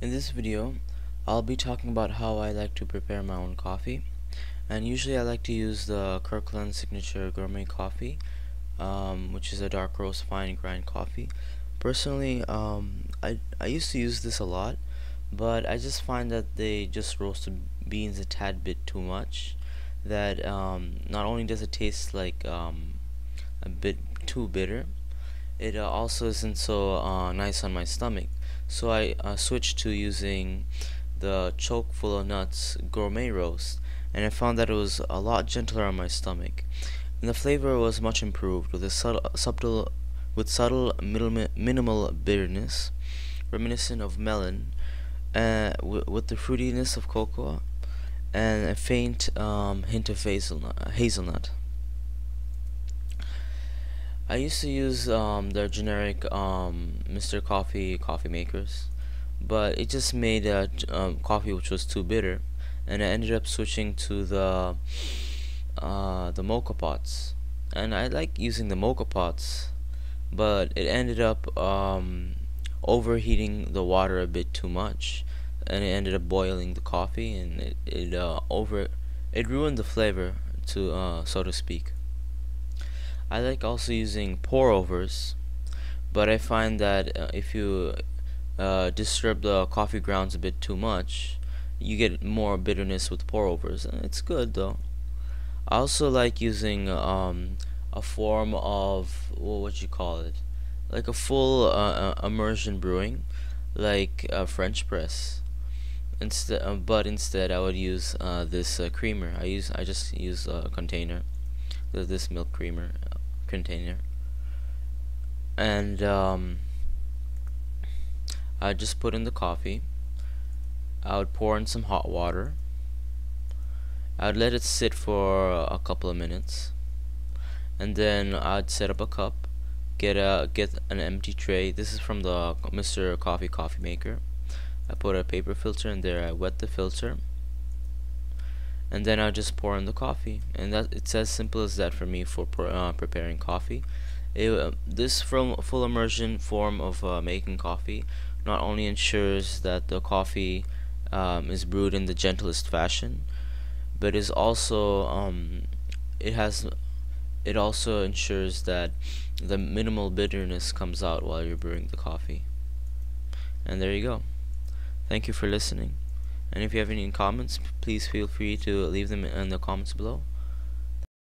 In this video, I'll be talking about how I like to prepare my own coffee. And usually I like to use the Kirkland Signature Gourmet coffee, which is a dark roast fine grind coffee. Personally, I used to use this a lot, but I just find that they just roast the beans a tad bit too much. That not only does it taste like a bit too bitter, it also isn't so nice on my stomach. So I switched to using the Chock full of nuts gourmet roast, and I found that it was a lot gentler on my stomach. And the flavor was much improved with a subtle minimal bitterness, reminiscent of melon, with the fruitiness of cocoa and a faint hint of hazelnut. I used to use their generic Mr. Coffee makers, but it just made coffee which was too bitter, and I ended up switching to the mocha pots. And I like using the mocha pots, but it ended up overheating the water a bit too much, and it ended up boiling the coffee, and it ruined the flavor, to so to speak. I like also using pour overs, but I find that if you disturb the coffee grounds a bit too much, you get more bitterness with pour overs, and it's good though. I also like using a form of, what would you call it, like a full immersion brewing, like a French press. But instead I would use this creamer. I just use a container, this milk creamer container, and I just put in the coffee. I would pour in some hot water. I would let it sit for a couple of minutes, and then I'd set up a cup, get an empty tray. This is from the Mr. Coffee maker. I put a paper filter in there. I wet the filter, and then I just pour in the coffee, and it's as simple as that for me for preparing coffee. This full immersion form of making coffee not only ensures that the coffee is brewed in the gentlest fashion, but is also it also ensures that the minimal bitterness comes out while you're brewing the coffee. And there you go. Thank you for listening. And if you have any comments, please feel free to leave them in the comments below.